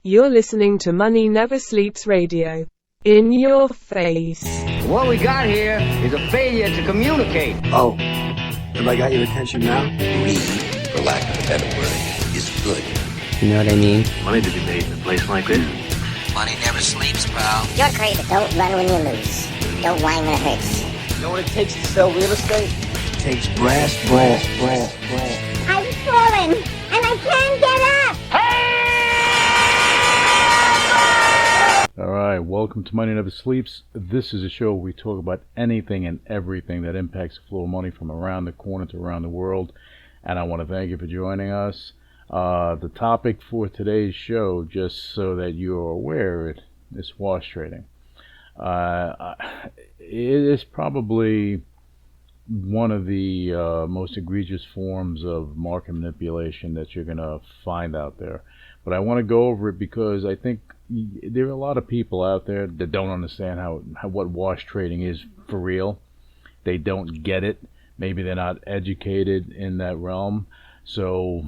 You're listening to Money Never Sleeps Radio. In your face. What we got here is a failure to communicate. Oh, have I got your attention now? Greed, for lack of a better word, is good. You know what I mean? Money to be made in a place like this. Money never sleeps, pal. You're crazy. Don't run when you lose. Don't whine when it hurts. You know what it takes to sell real estate? It takes brass. I've fallen, and I can't get up. Alright, welcome to Money Never Sleeps. This is a show where we talk about anything and everything that impacts the flow of money from around the corner to around the world. And I want to thank you for joining us. The topic for today's show, just so that you are aware, is wash trading. It is probably one of the most egregious forms of market manipulation that you're going to find out there. But I want to go over it because I think there are a lot of people out there that don't understand what wash trading is for real. They don't get it. Maybe they're not educated in that realm. So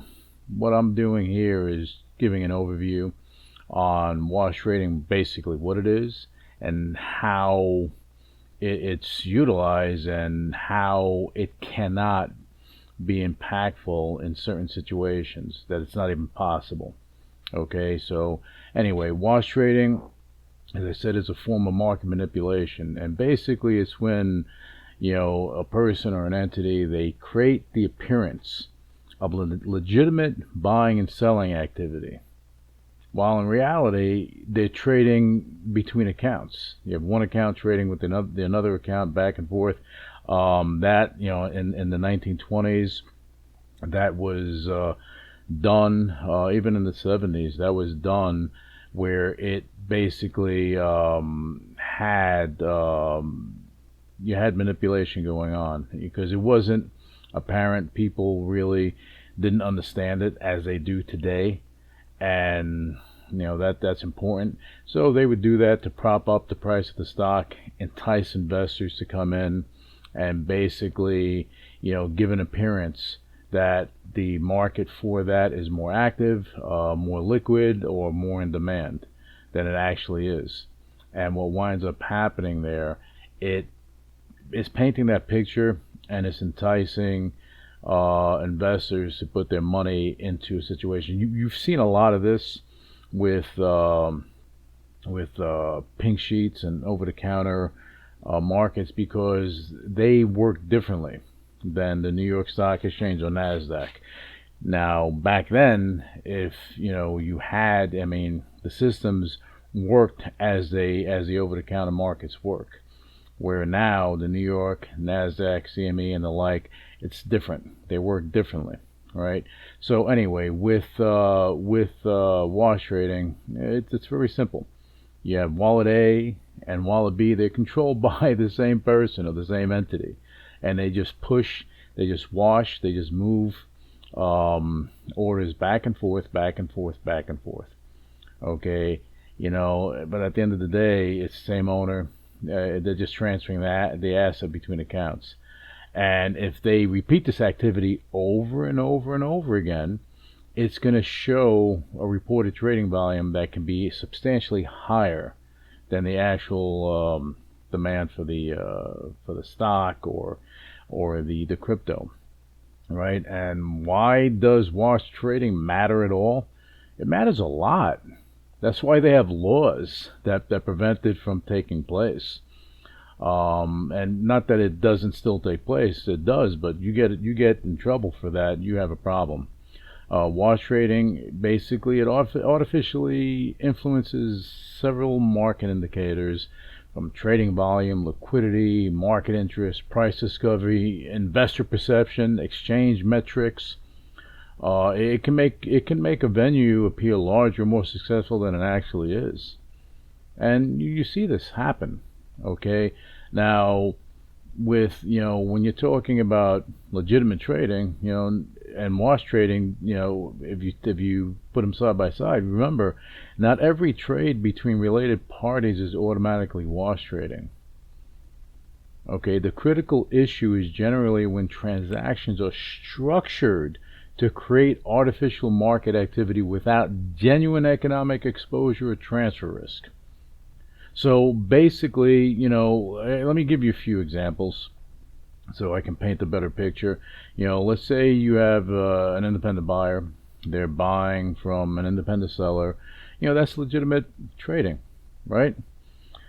what I'm doing here is giving an overview on wash trading, basically what it is and how it's utilized and how it cannot be impactful in certain situations, that it's not even possible. Okay, so anyway, wash trading, as I said, is a form of market manipulation, and basically it's when, a person or an entity, they create the appearance of legitimate buying and selling activity, while in reality they're trading between accounts. You have one account trading with another account back and forth. In the 1920s, that was done, even in the 70s, that was done where it basically you had manipulation going on because it wasn't apparent. People really didn't understand it as they do today, and that's important. So they would do that to prop up the price of the stock, entice investors to come in, and basically give an appearance that the market for that is more active, more liquid, or more in demand than it actually is. And what winds up happening there, it is painting that picture, and it's enticing investors to put their money into a situation. You've seen a lot of this with pink sheets and over-the-counter markets because they work differently than the New York Stock Exchange or NASDAQ. Now, back then, if you had, the systems worked as the over-the-counter markets work. Where now the New York, NASDAQ, CME, and the like, it's different. They work differently, right? So anyway, with wash trading, it's very simple. You have wallet A and wallet B. They're controlled by the same person or the same entity. And they just push, they just wash, they just move orders back and forth. Okay, but at the end of the day, it's the same owner. They're just transferring the asset between accounts. And if they repeat this activity over and over and over again, it's going to show a reported trading volume that can be substantially higher than the actual demand for the stock or the crypto, right? And why does wash trading matter at all? It matters a lot. That's why they have laws that prevent it from taking place. And not that it doesn't still take place, it does, but you get in trouble for that. You have a problem. Wash trading, basically, it artificially influences several market indicators, from trading volume, liquidity, market interest, price discovery, investor perception, exchange metrics. It can make a venue appear larger, more successful than it actually is, and you see this happen. Okay, now with when you're talking about legitimate trading, and wash trading, if you put them side by side, remember, not every trade between related parties is automatically wash trading. Okay, the critical issue is generally when transactions are structured to create artificial market activity without genuine economic exposure or transfer risk. So basically, let me give you a few examples so I can paint a better picture. Let's say you have an independent buyer. They're buying from an independent seller. That's legitimate trading, right?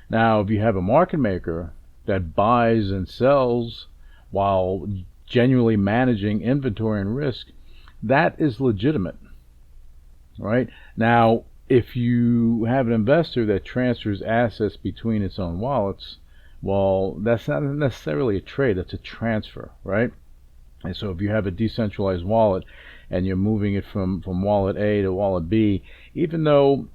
Now, if you have a market maker that buys and sells while genuinely managing inventory and risk, that is legitimate, right? Now, if you have an investor that transfers assets between its own wallets, well, that's not necessarily a trade, that's a transfer, right? And so if you have a decentralized wallet and you're moving it from wallet A to wallet B, even though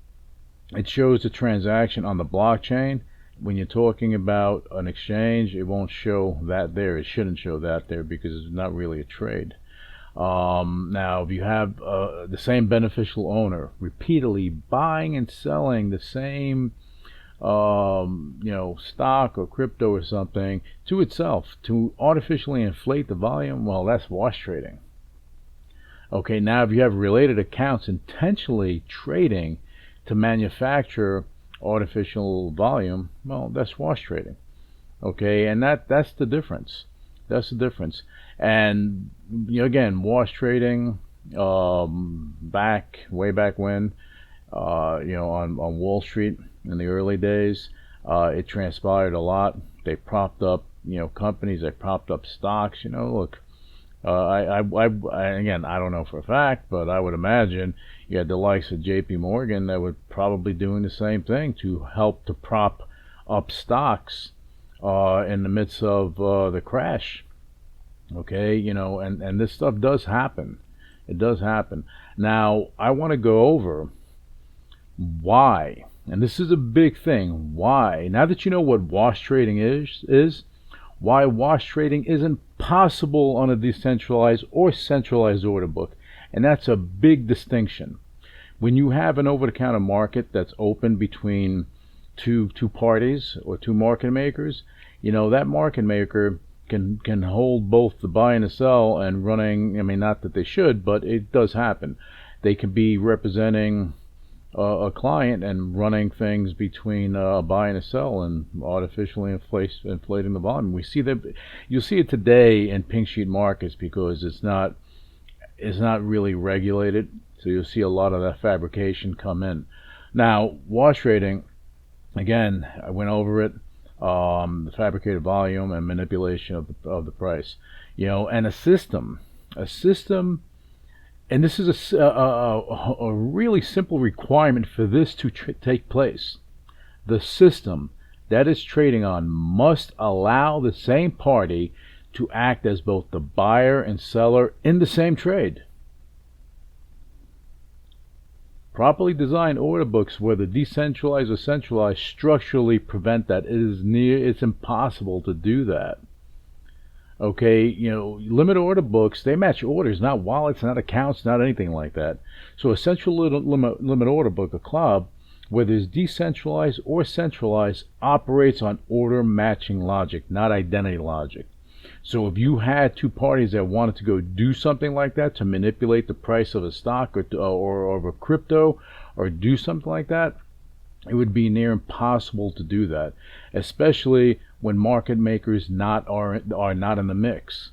it shows the transaction on the blockchain, when you're talking about an exchange, it won't show that there. It shouldn't show that there because it's not really a trade. Now, if you have the same beneficial owner repeatedly buying and selling the same stock or crypto or something to itself to artificially inflate the volume, well, that's wash trading. Okay, now if you have related accounts intentionally trading to manufacture artificial volume, well, that's wash trading. Okay, and that's the difference. That's the difference. And again, wash trading, way back when, on Wall Street in the early days, it transpired a lot. They propped up, companies. They propped up stocks. Look, again, I don't know for a fact, but I would imagine you had the likes of J.P. Morgan that were probably doing the same thing to help to prop up stocks in the midst of the crash. Okay, and this stuff does happen. It does happen. Now, I want to go over why, and this is a big thing, why, now that you know what wash trading is why wash trading isn't possible on a decentralized or centralized order book. And that's a big distinction. When you have an over-the-counter market that's open between two parties or two market makers, that market maker can hold both the buy and the sell and running, not that they should, but it does happen. They can be representing a client and running things between a buy and a sell and artificially inflating the volume. We see that. You'll see it today in pink sheet markets because it's not really regulated, so you'll see a lot of that fabrication come in. Now, wash trading, again, I went over it, the fabricated volume and manipulation of the price, and a system, and this is a really simple requirement for this to take place. The system that is trading on must allow the same party to act as both the buyer and seller in the same trade. Properly designed order books, whether decentralized or centralized, structurally prevent that. It's impossible to do that. Okay, limit order books, they match orders, not wallets, not accounts, not anything like that. So a central limit order book, a CLOB, whether it's decentralized or centralized, operates on order matching logic, not identity logic. So if you had two parties that wanted to go do something like that to manipulate the price of a stock or of a crypto or do something like that, it would be near impossible to do that, especially when market makers are not in the mix.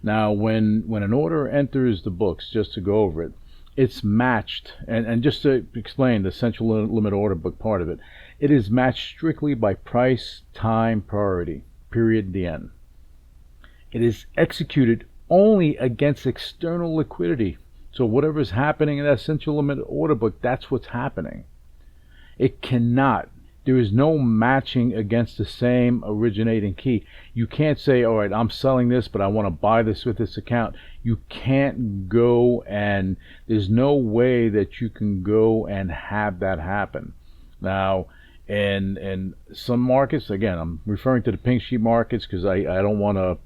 Now, when an order enters the books, just to go over it, it's matched, and just to explain the central limit order book part of it, it is matched strictly by price, time, priority, period, the end. It is executed only against external liquidity. So whatever is happening in that central limit order book, that's what's happening. It cannot. There is no matching against the same originating key. You can't say, all right, I'm selling this, but I want to buy this with this account. You can't go, and there's no way that you can go and have that happen. Now, in some markets, again, I'm referring to the pink sheet markets because I don't want to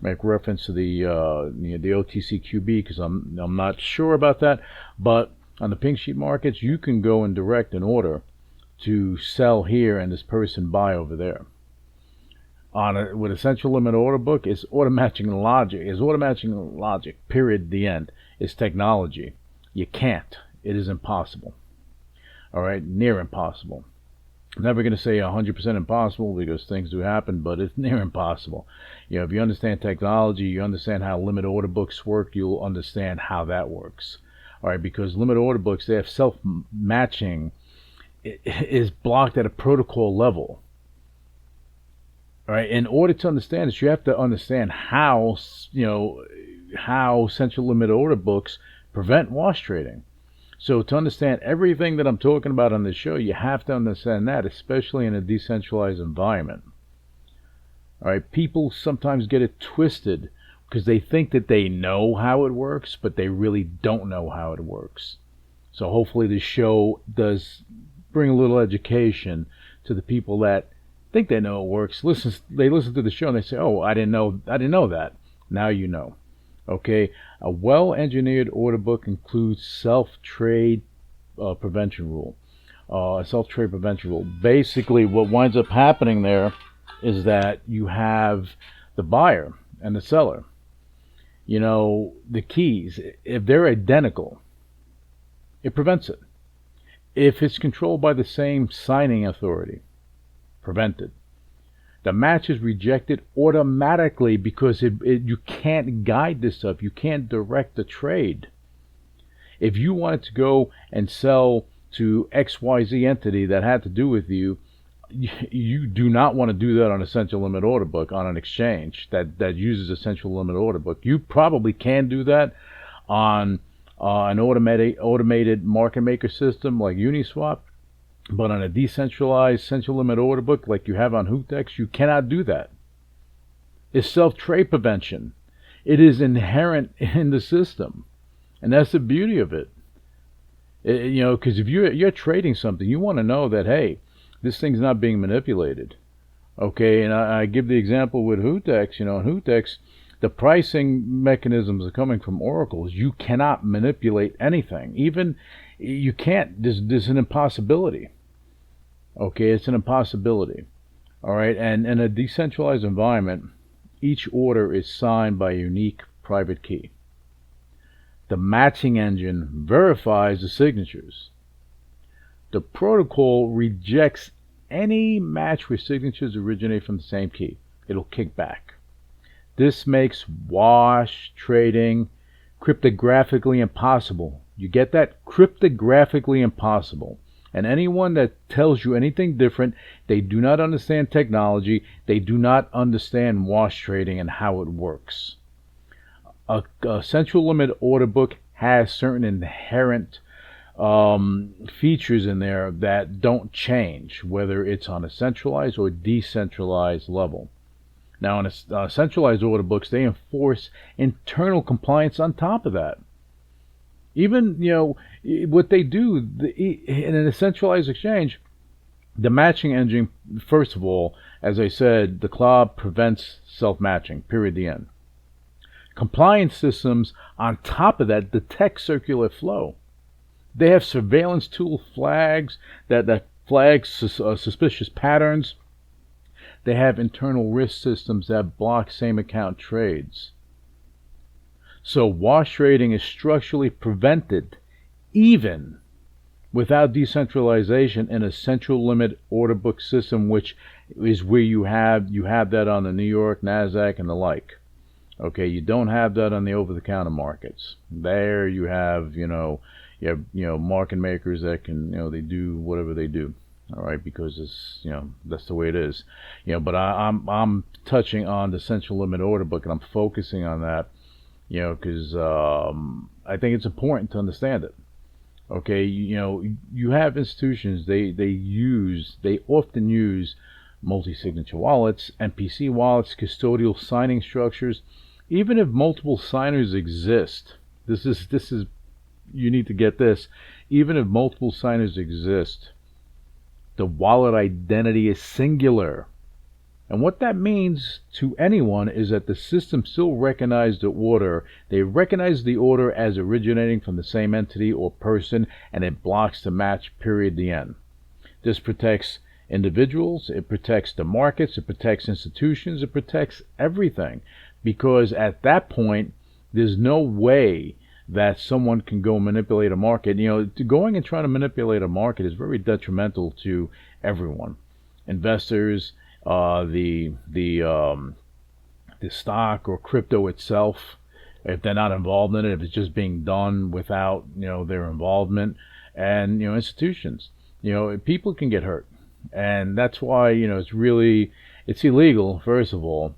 make reference to the OTCQB because I'm not sure about that. But on the pink sheet markets, you can go and direct an order to sell here and this person buy over there. With a central limit order book, it's order matching logic. Period. The end. is technology. You can't. It is impossible. All right, near impossible. I'm never going to say 100% impossible because things do happen, but it's near impossible. You know, if you understand technology, you understand how limit order books work, you'll understand how that works. All right, because limit order books, they have self-matching is blocked at a protocol level. All right, in order to understand this, you have to understand how, how central limit order books prevent wash trading. So to understand everything that I'm talking about on this show, you have to understand that, especially in a decentralized environment. All right, people sometimes get it twisted because they think that they know how it works, but they really don't know how it works. So hopefully this show does bring a little education to the people that think they know it works. They listen to the show and they say, "Oh, I didn't know that." Now you know. Okay, a well-engineered order book includes self-trade prevention rule. A self-trade prevention rule. Basically, what winds up happening there is that you have the buyer and the seller. You know, the keys, if they're identical, it prevents it. If it's controlled by the same signing authority, prevented. The match is rejected automatically because you can't guide this stuff. You can't direct the trade. If you wanted to go and sell to XYZ entity that had to do with you, you do not want to do that on a central limit order book on an exchange that uses a central limit order book. You probably can do that on an automated market maker system like Uniswap. But on a decentralized central limit order book like you have on Hootex, you cannot do that. It's self-trade prevention. It is inherent in the system. And that's the beauty of it. Because if you're trading something, you want to know that, hey, this thing's not being manipulated. Okay, and I give the example with Hootex. In Hootex, the pricing mechanisms are coming from oracles. You cannot manipulate anything. Even you can't. There's an impossibility. Okay, it's an impossibility. All right, and in a decentralized environment, each order is signed by a unique private key. The matching engine verifies the signatures. The protocol rejects any match where signatures originate from the same key. It'll kick back. This makes wash trading cryptographically impossible. You get that? Cryptographically impossible. And anyone that tells you anything different, they do not understand technology. They do not understand wash trading and how it works. A central limit order book has certain inherent features in there that don't change, whether it's on a centralized or decentralized level. Now, in a centralized order books, they enforce internal compliance on top of that. Even, what they do in a centralized exchange, the matching engine, first of all, as I said, the CLOB prevents self-matching, period, the end. Compliance systems, on top of that, detect circular flow. They have surveillance tool flags that flag suspicious patterns. They have internal risk systems that block same account trades. So wash trading is structurally prevented even without decentralization in a central limit order book system, which is where you have that on the New York, NASDAQ, and the like. Okay, you don't have that on the over-the-counter markets. There you have, market makers that can, they do whatever they do. All right, because it's, that's the way it is. But I'm touching on the central limit order book, and I'm focusing on that, because I think it's important to understand it. Okay, you have institutions, they often use multi-signature wallets, MPC wallets, custodial signing structures. Even if multiple signers exist, this is you need to get this. Even if multiple signers exist, the wallet identity is singular. And what that means to anyone is that the system still recognizes the order. They recognize the order as originating from the same entity or person, and it blocks the match, period, the end. This protects individuals, it protects the markets, it protects institutions, it protects everything. Because at that point, there's no way that someone can go manipulate a market. Going and trying to manipulate a market is very detrimental to everyone, investors, the stock or crypto itself, if they're not involved in it, if it's just being done without their involvement, and institutions. People can get hurt, and that's why it's illegal, first of all,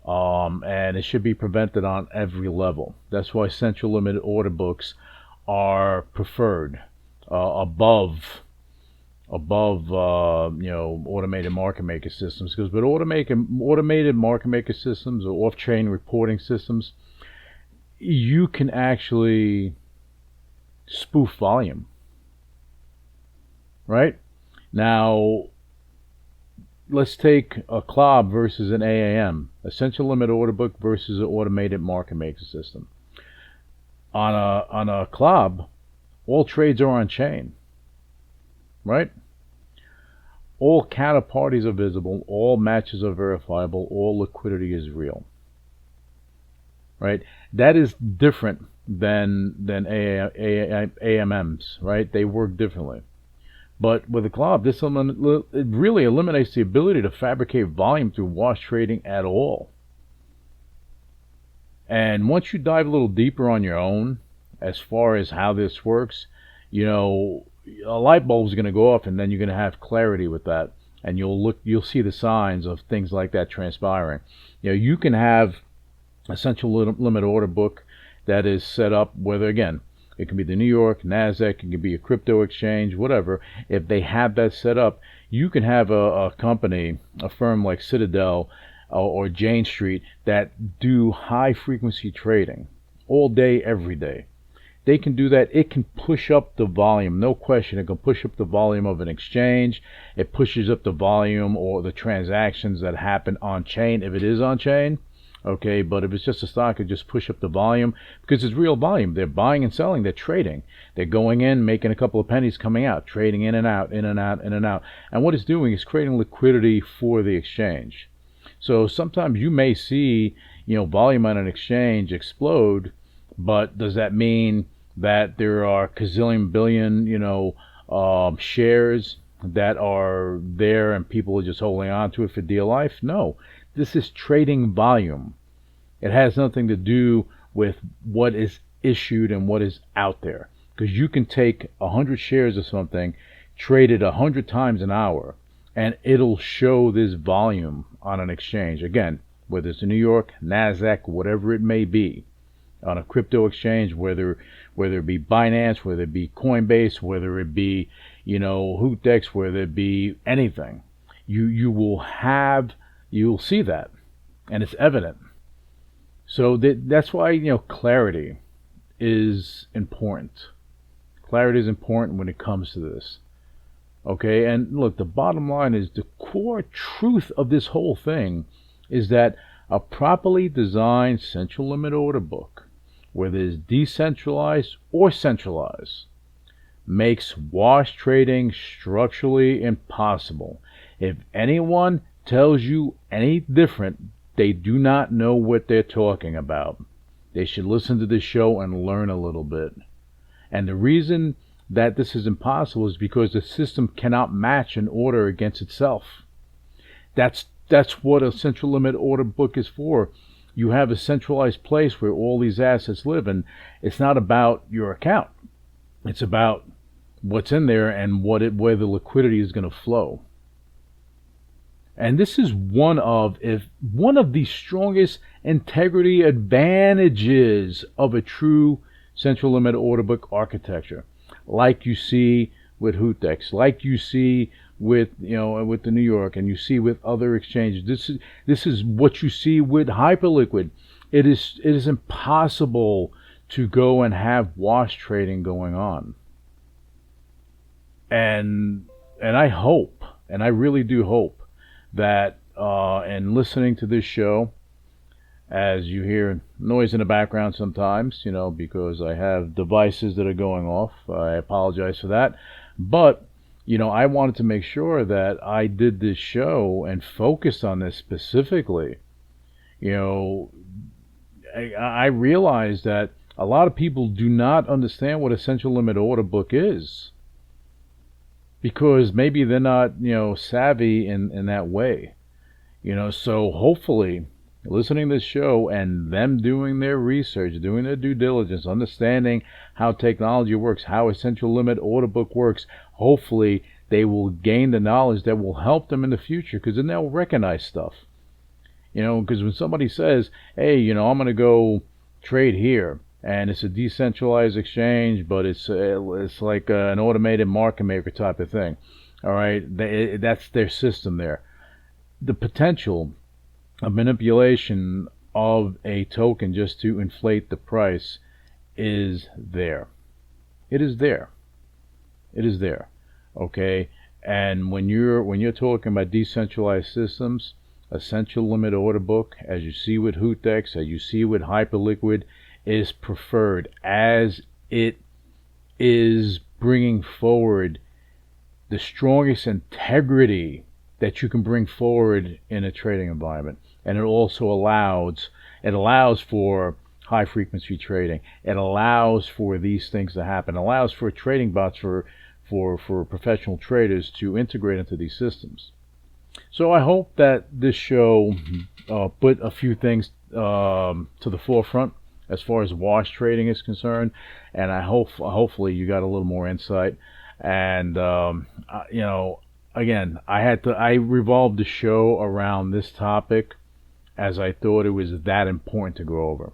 and it should be prevented on every level. That's why central limit order books are preferred above automated market maker systems, because with automated market maker systems or off-chain reporting systems, you can actually spoof volume. Right? Now, let's take a CLOB versus an AAM, a central limit order book versus an automated market maker system. On a CLOB, all trades are on chain. Right? All counterparties are visible, all matches are verifiable, all liquidity is real. Right? That is different than AMMs, right? They work differently. But with a CLOB, it really eliminates the ability to fabricate volume through wash trading at all. And once you dive a little deeper on your own, as far as how this works, a light bulb is going to go off, and then you're going to have clarity with that, and you'll see the signs of things like that transpiring. You can have a central limit order book that is set up, whether, again, it can be the New York, NASDAQ, it can be a crypto exchange, whatever. If they have that set up, you can have a company, a firm like Citadel or Jane Street, that do high frequency trading all day, every day. They can do that. It can push up the volume, no question. It can push up the volume of an exchange. It pushes up the volume or the transactions that happen on chain, if it is on chain. Okay, but if it's just a stock, it just push up the volume because it's real volume. They're buying and selling. They're trading. They're going in, making a couple of pennies, coming out, trading in and out, in and out, in and out. And what it's doing is creating liquidity for the exchange. So sometimes you may see, volume on an exchange explode, but does that mean that there are gazillion billion, shares that are there and people are just holding on to it for dear life? No. This is trading volume. It has nothing to do with what is issued and what is out there. Because you can take 100 shares of something, trade it 100 times an hour, and it'll show this volume on an exchange. Again, whether it's New York, NASDAQ, whatever it may be, on a crypto exchange, whether it be Binance, whether it be Coinbase, whether it be, Hootex, whether it be anything, you'll see that, and it's evident. So that's why clarity is important. Clarity is important when it comes to this. Okay, and look, the bottom line is the core truth of this whole thing is that a properly designed central limit order book, whether it's decentralized or centralized, makes wash trading structurally impossible. If anyone tells you any different, they do not know what they're talking about. They should listen to this show and learn a little bit. And the reason that this is impossible is because the system cannot match an order against itself. That's what a central limit order book is for. You have a centralized place where all these assets live, and it's not about your account. It's about what's in there and where the liquidity is going to flow. And this is one of the strongest integrity advantages of a true central limit order book architecture, like you see with Hootex, like you see with the New York, and you see with other exchanges. This is what you see with Hyperliquid. It is impossible to go and have wash trading going on. And I hope, and I really do hope, that in listening to this show, as you hear noise in the background sometimes, because I have devices that are going off, I apologize for that. But, I wanted to make sure that I did this show and focused on this specifically. I realized that A lot of people do not understand what a central limit order book is, because maybe they're not, savvy in that way. So hopefully listening to this show and them doing their research, doing their due diligence, understanding how technology works, how a central limit order book works, hopefully they will gain the knowledge that will help them in the future, because then they'll recognize stuff. Because when somebody says, hey, I'm going to go trade here, and it's a decentralized exchange, but it's like an automated market maker type of thing. All right, that's their system there. The potential of manipulation of a token just to inflate the price is there. It is there. It is there. Okay, and when you're talking about decentralized systems, a central limit order book, as you see with Hootex, as you see with Hyperliquid, is preferred, as it is bringing forward the strongest integrity that you can bring forward in a trading environment. And it also allows for high frequency trading. It allows for these things to happen. It allows for trading bots for professional traders to integrate into these systems. So I hope that this show put a few things to the forefront as far as wash trading is concerned, and hopefully you got a little more insight. And again, I revolved the show around this topic as I thought it was that important to go over.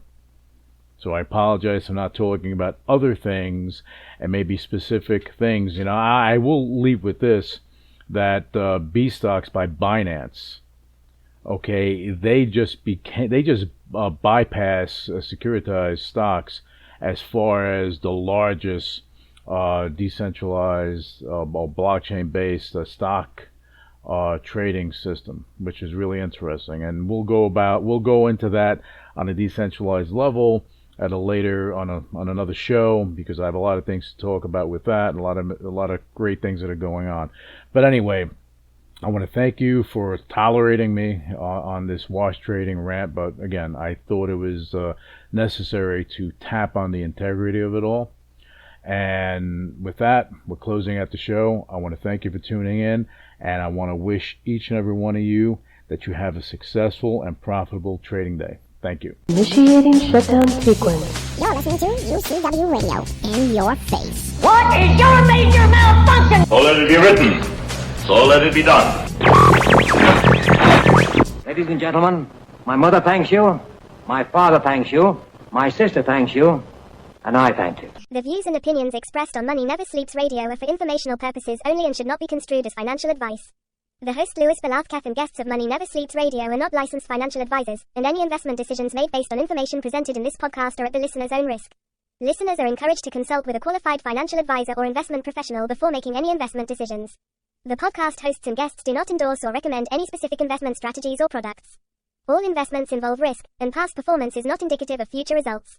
So I apologize for not talking about other things and maybe specific things. I will leave with this, that B stocks by Binance, okay, they just bypass securitized stocks as far as the largest decentralized or blockchain-based stock trading system, which is really interesting. And we'll go into that on a decentralized level at a later on another show, because I have a lot of things to talk about with that, and a lot of great things that are going on. But anyway, I want to thank you for tolerating me on this wash trading rant. But again, I thought it was necessary to tap on the integrity of it all. And with that, we're closing out the show. I want to thank you for tuning in, and I want to wish each and every one of you that you have a successful and profitable trading day. Thank you. Initiating shutdown sequence. You're listening to UCW Radio. In your face. What is your major malfunction? So let it be written. So let it be done. Ladies and gentlemen, my mother thanks you, my father thanks you, my sister thanks you, and I thank you. The views and opinions expressed on Money Never Sleeps Radio are for informational purposes only and should not be construed as financial advice. The host Louis Velazquez and guests of Money Never Sleeps Radio are not licensed financial advisors, and any investment decisions made based on information presented in this podcast are at the listener's own risk. Listeners are encouraged to consult with a qualified financial advisor or investment professional before making any investment decisions. The podcast hosts and guests do not endorse or recommend any specific investment strategies or products. All investments involve risk, and past performance is not indicative of future results.